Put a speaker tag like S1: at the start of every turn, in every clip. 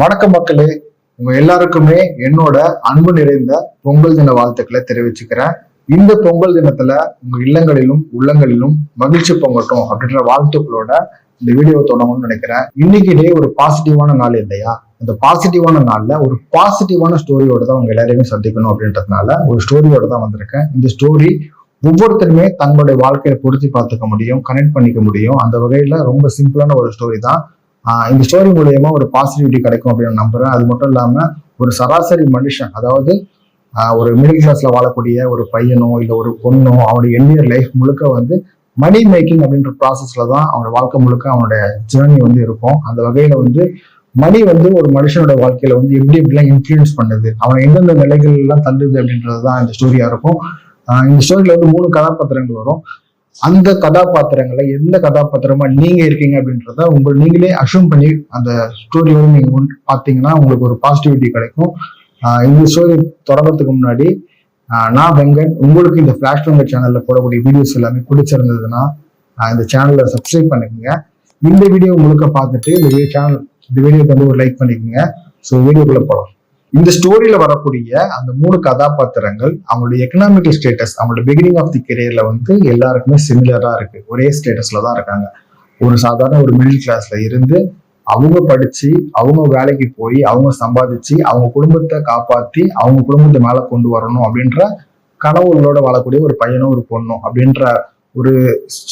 S1: வணக்கம் மக்களே, உங்க எல்லாருக்குமே என்னோட அன்பு நிறைந்த பொங்கல் தின வாழ்த்துக்களை தெரிவிச்சுக்கிறேன். இந்த பொங்கல் தினத்துல உங்க இல்லங்களிலும் உள்ளங்களிலும் மகிழ்ச்சி பொங்கட்டும் அப்படின்ற வாழ்த்துக்களோட இந்த வீடியோ தொடங்கணும்னு நினைக்கிறேன். இன்னைக்கு டே ஒரு பாசிட்டிவான நாள் இல்லையா? அந்த பாசிட்டிவான நாள்ல ஒரு பாசிட்டிவான ஸ்டோரியோட தான் உங்க எல்லாரையுமே சந்திக்கணும் அப்படின்றதுனால ஒரு ஸ்டோரியோட தான் வந்திருக்கேன். இந்த ஸ்டோரி ஒவ்வொருத்தருமே தங்களுடைய வாழ்க்கையை பொருத்தி பார்த்துக்க முடியும், கனெக்ட் பண்ணிக்க முடியும். அந்த வகையில ரொம்ப சிம்பிளான ஒரு ஸ்டோரி தான். இந்த ஸ்டோரி மூலியமா ஒரு பாசிட்டிவிட்டி கிடைக்கும் அப்படின்னு நம்புறேன். அது மட்டும் இல்லாம ஒரு சராசரி மனுஷன், அதாவது ஒரு மிடில் கிளாஸ்ல வாழக்கூடிய ஒரு பையனோ இல்லை ஒரு பொண்ணோ அவனுடைய என்டையர் லைஃப் முழுக்க மணி மேக்கிங் அப்படின்ற ப்ராசஸ்ல தான் அவனோட வாழ்க்கை முழுக்க அவனுடைய ஜேர்னி இருக்கும். அந்த வகையில மணி ஒரு மனுஷனோட வாழ்க்கையில எப்படி எப்படிலாம் இன்ஃபுளுன்ஸ் பண்ணுது, அவன் எந்தெந்த நிலைகள் எல்லாம் தள்ளுது அப்படின்றது தான் இந்த ஸ்டோரியா இருக்கும். இந்த ஸ்டோரியில 3 கதாபாத்திரங்கள் வரும். அந்த கதாபாத்திரங்களை எந்த கதாபாத்திரமா நீங்க இருக்கீங்க அப்படின்றத நீங்களே அஷ்யூம் பண்ணி அந்த ஸ்டோரியோட நீங்க பாத்தீங்கன்னா உங்களுக்கு ஒரு பாசிட்டிவிட்டி கிடைக்கும். இந்த ஸ்டோரி தொடங்கிறதுக்கு முன்னாடி நான் வெங்கன். உங்களுக்கு இந்த ஃபிளாஷ் வெங்கட் சேனல்ல போடக்கூடிய வீடியோஸ் எல்லாமே பிடிச்சிருந்ததுன்னா இந்த சேனலை சப்ஸ்கிரைப் பண்ணிக்கோங்க. இந்த வீடியோ முழுக்க பார்த்துட்டு இந்த வீடியோக்கு ஒரு லைக் பண்ணிக்கோங்க. ஸோ வீடியோக்குள்ள போகலாம். இந்த ஸ்டோரியில வரக்கூடிய அந்த 3 கதாபாத்திரங்கள் அவங்களுடைய எக்கனாமிக்கல் ஸ்டேட்டஸ், அவங்களோட பிகினிங் ஆஃப் தி கெரியர்ல எல்லாருக்குமே சிமிலரா இருக்கு. ஒரே ஸ்டேட்டஸ்ல தான் இருக்காங்க. ஒரு சாதாரண ஒரு மிடில் கிளாஸ்ல இருந்து அவங்க படிச்சு அவங்க வேலைக்கு போய் அவங்க சம்பாதிச்சு அவங்க குடும்பத்தை காப்பாத்தி அவங்க குடும்பத்தை மேல கொண்டு வரணும் அப்படின்ற கனவுகளோட வாழக்கூடிய ஒரு பையனோ ஒரு பொண்ணும் அப்படின்ற ஒரு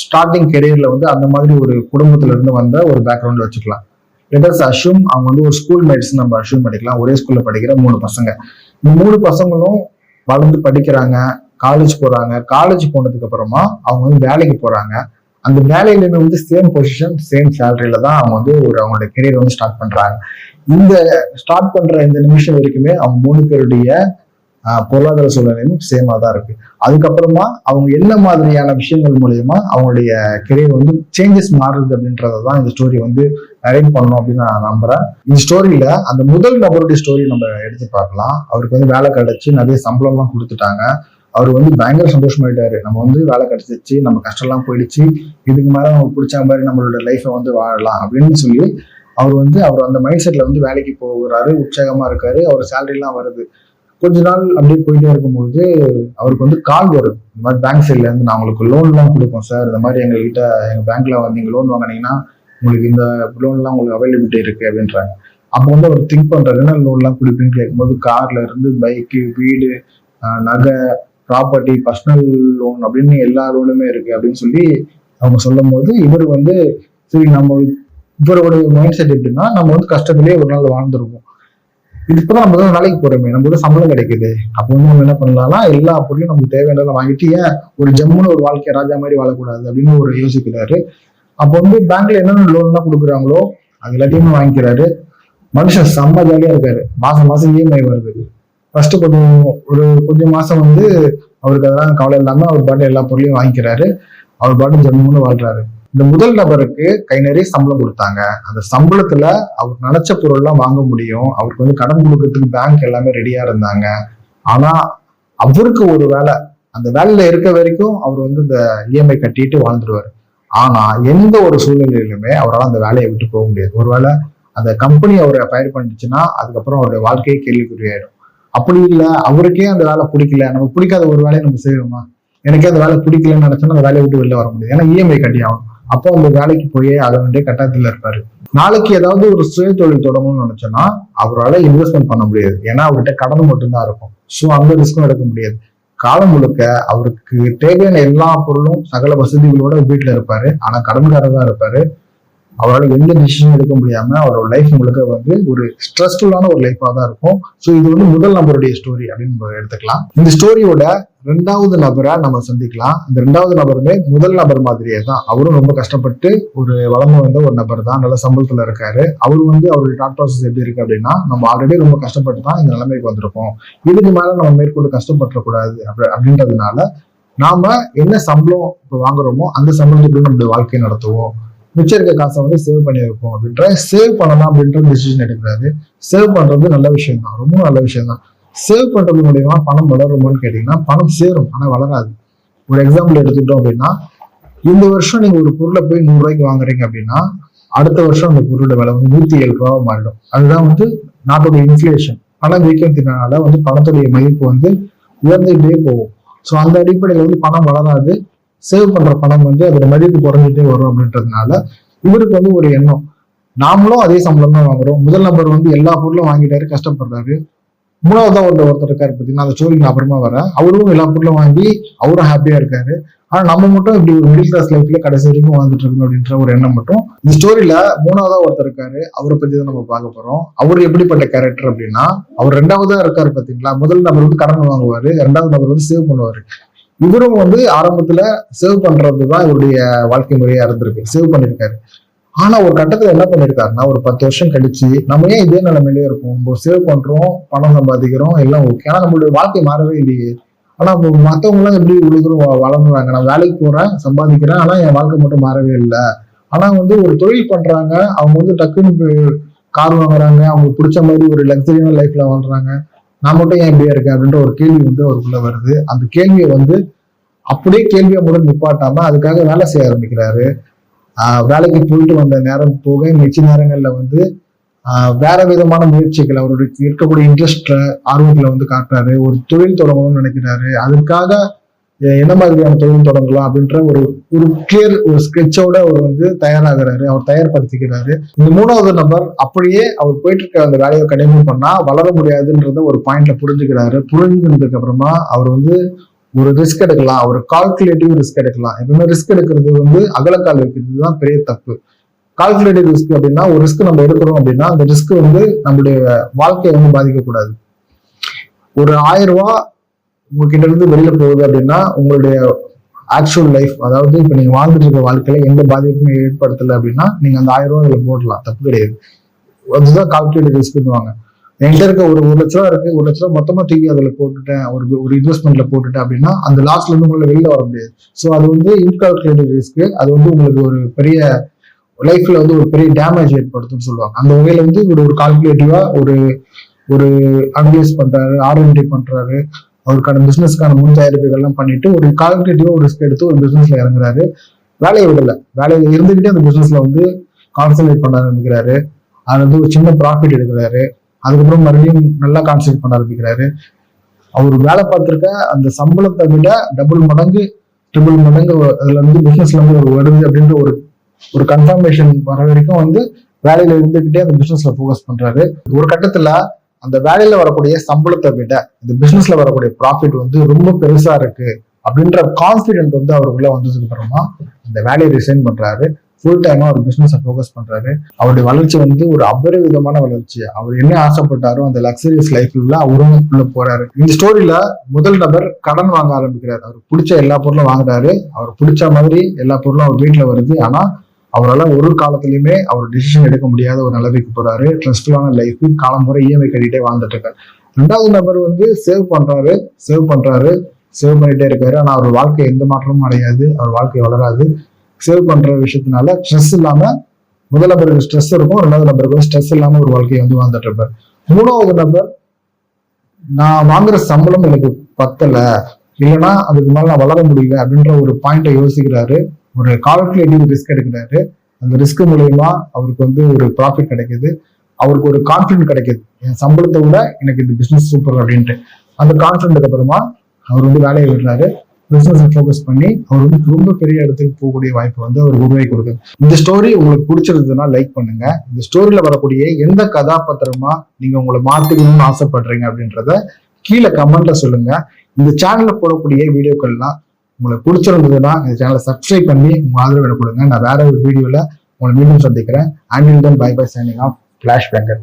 S1: ஸ்டார்டிங் கெரியர்ல அந்த மாதிரி ஒரு குடும்பத்துல இருந்து வந்த ஒரு பேக்ரவுண்ட் வச்சுக்கலாம். லெட்டர்ஸ் அஷ்யூம் அவங்க ஒரு ஸ்கூல் மேட்ஸ் நம்ம அஷ்யூம் பண்ணிக்கலாம். ஒரே ஸ்கூல்ல படிக்கிற 3 பசங்க. இந்த 3 பசங்களும் வளர்ந்து படிக்கிறாங்க, காலேஜ் போறாங்க. காலேஜ் போனதுக்கு அப்புறமா அவங்க வேலைக்கு போறாங்க. அந்த வேலையிலுமே சேம் பொசிஷன் சேம் சேலரியில தான் அவங்க அவங்களோட கெரியர் ஸ்டார்ட் பண்றாங்க. இந்த ஸ்டார்ட் பண்ற இந்த நிமிஷம் வரைக்குமே அவங்க 3 பேருடைய பொருளாதார சூழ்நிலையும் சேமா தான் இருக்கு. அதுக்கப்புறமா அவங்க என்ன மாதிரியான விஷயங்கள் மூலியமா அவங்களுடைய கெரியர் சேஞ்சஸ் மாறுது அப்படின்றதான் இந்த ஸ்டோரி நரேட் பண்ணணும் அப்படின்னு நான் நம்புறேன். இந்த ஸ்டோரியில அந்த முதல் நபருடைய ஸ்டோரி நம்ம எடுத்து பார்க்கலாம். அவருக்கு வேலை கிடைச்சு நிறைய சம்பளம் எல்லாம் கொடுத்துட்டாங்க. அவர் பயங்கர சந்தோஷமாயிட்டாரு. நம்ம வேலை கிடைச்சிச்சு, நம்ம கஷ்டம் எல்லாம் போயிடுச்சு, இதுக்கு மேல நமக்கு பிடிச்ச மாதிரி நம்மளோட லைஃபை வாழலாம் அப்படின்னு சொல்லி அவர் அந்த மைண்ட் செட்ல வேலைக்கு போகிறாரு. உற்சாகமா இருக்காரு. அவர் சேலரி எல்லாம் வருது. கொஞ்ச நாள் அப்படியே போயிட்டே இருக்கும்போது அவருக்கு கால் வருது. இந்த மாதிரி பேங்க் சைட்ல இருந்து நான் உங்களுக்கு லோன் எல்லாம் கொடுப்போம் சார், இந்த மாதிரி எங்ககிட்ட எங்க பேங்க்ல நீங்க லோன் வாங்கினீங்கன்னா உங்களுக்கு இந்த லோன் எல்லாம் உங்களுக்கு அவைலபிலிட்டி இருக்கு அப்படின்றாங்க. அப்போ அவர் திங்க் பண்றாரு, என்ன லோன் எல்லாம் கொடுப்பீங்கன்னு கேட்கும்போது கார்ல இருந்து பைக்கு, வீடு, நகை, ப்ராப்பர்ட்டி, பர்சனல் லோன் அப்படின்னு எல்லா லோனுமே இருக்கு அப்படின்னு சொல்லி அவங்க சொல்லும் போது இவர் சரி, நம்ம இவரோட மைண்ட் செட் எப்படின்னா நம்ம கஷ்டத்திலேயே ஒரு நாள் வாழ்ந்துருப்போம். இது இப்பதான் நம்ம வேலைக்கு போறோமே, நமக்கு சம்பளம் கிடைக்குது, அப்போ நம்ம என்ன பண்ணலாம்னா எல்லா பொருளையும் நமக்கு தேவையானதை வாங்கிட்டு ஏன் ஒரு ஜம்முன்னு ஒரு வாழ்க்கை ராஜா மாதிரி வாழக்கூடாது அப்படின்னு ஒரு யோசிக்கிறாரு. அப்போ பேங்க்ல என்னென்ன லோன் எல்லாம் கொடுக்குறாங்களோ அது எல்லாத்தையுமே வாங்கிக்கிறாரு. மனுஷன் செம்ம ஜாலியா இருக்காரு. மாசம் மாசம் இஎம்ஐ வருது. ஃபர்ஸ்ட் கொஞ்சம் மாசம் அவருக்கு அதெல்லாம் கவலை இல்லாம அவர் பாட்டு எல்லா பொருளையும் வாங்கிக்கிறாரு. அவர் பாட்டு ஜம்முன்னு வாழ்றாரு. இந்த முதல் நபருக்கு கை நிறைய சம்பளம் கொடுத்தாங்க. அந்த சம்பளத்துல அவர் நினைச்ச பொருள் எல்லாம் வாங்க முடியும். அவருக்கு கடன் கொடுக்கறதுக்கு பேங்க் எல்லாமே ரெடியா இருந்தாங்க. ஆனா அவருக்கு ஒரு வேலை, அந்த வேலையில இருக்க வரைக்கும் அவர் இந்த இஎம்ஐ கட்டிட்டு வாழ்ந்துருவாரு. ஆனா எந்த ஒரு சூழ்நிலையிலுமே அவரால் அந்த வேலையை விட்டு போக முடியாது. ஒருவேளை அந்த கம்பெனி அவரை ஃபயர் பண்ணிச்சுன்னா அதுக்கப்புறம் அவருடைய வாழ்க்கையே கேள்விக்குறியாயிடும். அப்படி இல்லை, அவருக்கே அந்த வேலை பிடிக்கல, நமக்கு பிடிக்காத ஒரு வேலையை நம்ம செய்வோமா, எனக்கே அந்த வேலை பிடிக்கலன்னு நினைச்சோன்னா அந்த வேலையை விட்டு வெளில வர முடியாது. ஏன்னா இஎம்ஐ கட்டி ஆகணும். அப்போ அந்த வேலைக்கு போய் ஆக வேண்டிய கட்டாயத்துல இருப்பாரு. நாளைக்கு ஏதாவது ஒரு சுய தொழில் தொடங்கணும்னு நினைச்சோன்னா அவரால் இன்வெஸ்ட்மெண்ட் பண்ண முடியாது. ஏன்னா அவர்கிட்ட கடன் மட்டும்தான் இருக்கும். ஸோ அந்த ரிஸ்க்கும் எடுக்க முடியாது. காலம் முழுக்க அவருக்கு தேவையான எல்லா பொருளும் சகல வசதிகளோட வீட்டுல இருப்பாரு. ஆனா கடன்காரர் தான் இருப்பாரு. அவரால் எந்த டிசிஷன் எடுக்க முடியாம அவரோட லைஃப் முழுக்க ஒரு ஸ்ட்ரெஸ்ஃபுல்லான ஒரு லைஃபா தான் இருக்கும். ஸோ இது முதல் நபருடைய ஸ்டோரி அப்படின்னு எடுத்துக்கலாம். இந்த ஸ்டோரியோட 2வது நபரை நம்ம சந்திக்கலாம். இந்த 2வது நபருமே முதல் நபர் மாதிரியே தான். அவரும் ரொம்ப கஷ்டப்பட்டு ஒரு வளர்ந்து வந்த ஒரு நபர் தான். நல்ல சம்பளத்துல இருக்காரு. அவருடைய தாட் ப்ராசஸ் எப்படி இருக்கு அப்படின்னா, நம்ம ஆல்ரெடி ரொம்ப கஷ்டப்பட்டு தான் இந்த நிலைமைக்கு வந்திருக்கோம், இதுக்கு மேல நம்ம மேற்கொண்டு கஷ்டப்படக்கூடாது அப்படின்றதுனால நாம என்ன சம்பளம் இப்போ வாங்குறோமோ அந்த சம்பளத்துக்குள்ள நம்மளுடைய வாழ்க்கையை நடத்துவோம், மிச்சம் இருக்க காசை சேவ் பண்ணி வைப்போம் அப்படின்ற சேவ் பண்ணலாம் அப்படின்ற டிசிஷன் எடுக்கிறாரு. சேவ் பண்றது நல்ல விஷயம் தான், ரொம்ப நல்ல விஷயம் தான். சேவ் பண்றது மூலியமா பணம் வளருமான்னு கேட்டீங்கன்னா பணம் சேரும், ஆனா வளராது. ஒரு எக்ஸாம்பிள் எடுத்துக்கிட்டோம் அப்படின்னா, இந்த வருஷம் நீங்க ஒரு பொருளை போய் 100 ரூபாய்க்கு வாங்குறீங்க அப்படின்னா அடுத்த வருஷம் அந்த பொருளோட விலை வந்து 107 ரூபாவா மாறிடும். அதுதான் வந்து நாட்டோட இன்ஃபிளேஷன். பணம் வீக்கத்தினால வந்து பணத்துடைய மதிப்பு வந்து உயர்ந்துகிட்டே போகும். ஸோ அந்த அடிப்படையில வந்து பணம் வளராது, சேவ் பண்ற பணம் வந்து அதோட மதிப்பு குறைஞ்சிட்டே வரும். அப்படின்றதுனால இவருக்கு வந்து ஒரு எண்ணம், நாமளும் அதே சம்பளம் தான் வாங்குறோம். முதல் நபர் வந்து எல்லா பொருளும் வாங்கிட்டாரு, கஷ்டப்படுறாரு. மூணாவதா ஒருத்தர் இருக்காரு பாத்தீங்கன்னா, அந்த ஸ்டோரிக்கு அப்புறமா வர, அவரும் எல்லா பொருளும் வாங்கி அவரும் ஹாப்பியா இருக்காரு. ஆனா நம்ம மட்டும் இப்படி ஒரு மிடில் கிளாஸ் லைஃப்ல கடைசி வரைக்கும் வாழ்ந்துட்டு இருக்கணும் அப்படின்ற ஒரு எண்ணம் மட்டும். இந்த ஸ்டோரியில மூணாவதா ஒருத்தர் இருக்காரு, அவரை பத்தி தான் நம்ம பார்க்க போறோம். அவர் எப்படிப்பட்ட கேரக்டர் அப்படின்னா, அவர் ரெண்டாவதா இருக்காரு பாத்தீங்களா. முதல் நபர் வந்து கடன் வாங்குவாரு, இரண்டாவது நபர் வந்து சேவ் பண்ணுவாரு. இவரும் வந்து ஆரம்பத்துல சேவ் பண்றதுதான் இவருடைய வாழ்க்கை முறையா இருந்திருக்கு, சேவ் பண்ணிருக்காரு. ஆனா ஒரு கட்டத்துல என்ன பண்ணிருக்காருன்னா, ஒரு 10 வருஷம் கழிச்சு நம்ம ஏன் இதே நிலைமையிலே இருக்கும், நம்ம சேவ் பண்றோம், பணம் சம்பாதிக்கிறோம், எல்லாம் ஓகே, ஆனா நம்மளுடைய வாழ்க்கை மாறவே இல்லையே. ஆனா மத்தவங்க எல்லாம் எப்படி இவ்வளவு தூரம் வளர்ந்துறாங்க, நான் வேலைக்கு போறேன், சம்பாதிக்கிறேன், ஆனா என் வாழ்க்கை மட்டும் மாறவே இல்லை. ஆனா வந்து ஒரு தொழில் பண்றாங்க, அவங்க வந்து டக்குன்னு கார் வாங்குறாங்க, அவங்களுக்கு பிடிச்ச மாதிரி ஒரு லக்ஸரியான லைஃப்ல வாழ்றாங்க, நான் மட்டும் ஏன் இப்படியா இருக்கேன் அப்படின்ற ஒரு கேள்வி வந்து அவருக்குள்ள வருது. அந்த கேள்வியை வந்து அப்படியே கேள்வியை மட்டும் நிப்பாட்டாம அதுக்காக வேலை செய்ய ஆரம்பிக்கிறாரு. வேலைக்கு போயிட்டு வந்த நேரம் போக மிச்ச நேரங்கள்ல வந்து வேற விதமான முயற்சிகள், அவருடைய இருக்கக்கூடிய இன்ட்ரெஸ்ட்ல ஆர்வத்துல வந்து காட்டுறாரு. ஒரு தொழில் தொடங்கணும்னு நினைக்கிறாரு. அதுக்காக என்ன மாதிரியான தொழில் தொடங்கலாம் அப்படின்ற ஒரு ஒரு கிளியர் ஒரு ஸ்கெட்சோட அவர் வந்து தயாராகிறாரு, அவர் தயார்படுத்திக்கிறாரு. இந்த மூணாவது நபர் அப்படியே அவர் போயிட்டு இருக்க அந்த வேலையை கண்டினியூ பண்ணா வளர முடியாதுன்றத ஒரு பாயிண்ட்ல புரிஞ்சுக்கிறாரு. புரிஞ்சுக்கிறதுக்கு அப்புறமா அவர் வந்து ஒரு ரிஸ்க் எடுக்கலாம், ஒரு கால்குலேட்டிவ் ரிஸ்க் எடுக்கலாம். எப்பவுமே ரிஸ்க் எடுக்கிறது வந்து அகலக்கால் வைக்கிறது தான் பெரிய தப்பு. கால்குலேட்டிவ் ரிஸ்க் அப்படின்னா, ஒரு ரிஸ்க் நம்ம எடுக்கிறோம் அப்படின்னா அந்த ரிஸ்க் வந்து நம்மளுடைய வாழ்க்கையை வந்து பாதிக்கக்கூடாது. ஒரு 1000 ரூபாய் உங்ககிட்ட இருந்து வெளியில போகுது அப்படின்னா, உங்களுடைய ஆக்சுவல் லைஃப், அதாவது இப்ப நீங்க வாழ்ந்துட்டு இருக்க வாழ்க்கையில எந்த பாதிப்புமே ஏற்படுத்தலை அப்படின்னா நீங்க அந்த 1000 ரூபாய் இதுல போடலாம், தப்பு கிடையாது. அதுதான் கால்குலேட்டிவ் ரிஸ்க்னுவாங்க. என்கிட்ட இருக்க ஒரு 1 லட்ச ரூபா இருக்கு, 1 லட்ச ரூபா மொத்தமா தூக்கி அதுல போட்டுட்டேன், ஒரு இன்வெஸ்ட்மெண்ட்ல போட்டுட்டேன் அப்படின்னா அந்த லாஸ்ட்ல இருந்து உங்களை வெளியில வர முடியாது. ஸோ அது வந்து இன்கால்குலேட்டிவ் ரிஸ்க். அது வந்து உங்களுக்கு ஒரு பெரிய லைஃப்ல வந்து ஒரு பெரிய டேமேஜ் ஏற்படுத்தும்னு சொல்லுவாங்க. அந்த வகையில வந்து ஒரு கால்குலேட்டிவா ஒரு ஒரு அனலைஸ் பண்றாரு, ஆர்என்டி பண்றாரு, அவருக்கான பிசினஸ்க்கான முன் தயாரிப்புகள் எல்லாம் பண்ணிட்டு ஒரு கால்குலேட்டிவா ஒரு ரிஸ்க் எடுத்து ஒரு பிசினஸ்ல இறங்குறாரு. வேலையை விடல, வேலையில இருந்துகிட்டே அந்த பிசினஸ்ல வந்து கான்சன்ட்ரேட் பண்ண ஆரம்பிக்கிறாரு. அது வந்து ஒரு சின்ன ப்ராஃபிட் எடுக்கிறாரு. அதுக்கப்புறம் மறுபடியும் நல்லா கான்சன்ட்ரேட் பண்ண ஆரம்பிக்கிறாரு. அவர் வேலை பார்த்திருக்க அந்த சம்பளத்தை விட டபுள் மடங்கு ட்ரிபிள் மடங்கு அதுல இருந்து பிசினஸ்ல இருந்து ஒரு வருது அப்படின்ற ஒரு கன்ஃபர்மேஷன் வர வரைக்கும் வந்து வேலையில இருந்துகிட்டே அந்த பிசினஸ்ல போக்கஸ் பண்றாரு. ஒரு கட்டத்துல அந்த வேலையில வரக்கூடிய சம்பளத்தை விட இந்த பிசினஸ்ல வரக்கூடிய ப்ராஃபிட் வந்து ரொம்ப பெருசா இருக்கு அப்படின்ற கான்பிடென்ட் வந்து அவருக்குள்ள வந்ததுக்கு அப்புறமா அந்த வேலையை ரிசைன் பண்றாரு. ஃபுல் டைமா ஒரு பிசினஸை ஃபோக்கஸ் பண்றாரு. அவருடைய வளர்ச்சி வந்து ஒரு அபரிவிதமான வளர்ச்சி. அவர் என்ன ஆசைப்பட்டாரோ அந்த லக்ஸரியஸ் லைஃப்ல அவரும் உள்ள போறாரு. இந்த ஸ்டோரியில முதல் நபர் கடன் வாங்க ஆரம்பிக்கிறாரு. அவர் பிடிச்ச எல்லா பொருளும் வாங்குறாரு, அவர் பிடிச்ச மாதிரி எல்லா பொருளும் அவர் வீட்டுல வருது. ஆனா அவரால் ஒரு காலத்திலயுமே அவர் டிசிஷன் எடுக்க முடியாத ஒரு நிலைமைக்கு போறாரு. ஸ்ட்ரெஸ்ஃபுல்லான லைஃப், காலம் முறை இஎம்ஐ கட்டிட்டே வாழ்ந்துட்டு இருக்காரு. ரெண்டாவது நபர் வந்து சேவ் பண்ணிட்டே இருக்காரு. ஆனா அவர் வாழ்க்கை எந்த மாற்றமும் அடையாது, அவர் வாழ்க்கை வளராது. சேவ் பண்ற விஷயத்தினால ஸ்ட்ரெஸ் இல்லாம, முதல் நபருக்கு ஸ்ட்ரெஸ் இருக்கும், ரெண்டாவது நபருக்கு ஸ்ட்ரெஸ் இல்லாம ஒரு வாழ்க்கையை வந்து வாழ்ந்துட்டு இருப்பார். மூணாவது நபர், நான் வாங்குற சம்பளம் எனக்கு பத்தல, இல்லைன்னா அதுக்கு மேல நான் வளர முடியல அப்படின்ற ஒரு பாயிண்ட யோசிக்கிறாரு. ஒரு கால்குலேட்டிவ் ரிஸ்க் எடுக்கிறாரு. அந்த ரிஸ்க் மூலயமா அவருக்கு வந்து ஒரு ப்ராஃபிட் கிடைக்குது, அவருக்கு ஒரு கான்ஃபிடன்ட் கிடைக்குது, என் சம்பளத்தை விட எனக்கு இந்த பிசினஸ் சூப்பர் அப்படின்ட்டு. அந்த கான்ஃபிடன்ட்க்கு அப்புறமா அவர் வந்து வேலையை விடுறாரு. பிசினஸ் ஃபோக்கஸ் பண்ணி அவர் வந்து ரொம்ப பெரிய இடத்துக்கு போகக்கூடிய வாய்ப்பு வந்து அவர் உருவாக்கி கொடுக்குது. இந்த ஸ்டோரி உங்களுக்கு பிடிச்சிருந்ததுன்னா லைக் பண்ணுங்க. இந்த ஸ்டோரியில வரக்கூடிய எந்த கதாபாத்திரமா நீங்க உங்களை மாத்திக்கணும்னு ஆசைப்படுறீங்க அப்படின்றத கீழே கமெண்ட்ல சொல்லுங்க. இந்த சேனல்ல போடக்கூடிய வீடியோக்கள்லாம் உங்களுக்கு பிடிச்சிருந்ததுன்னா இந்த சேனலை சப்ஸ்கிரைப் பண்ணி உங்க ஆதரவு கொடுங்க. நான் வேற ஒரு வீடியோல உங்களை மீண்டும் சந்திக்கிறேன். Until then bye bye, signing off, Flash banker.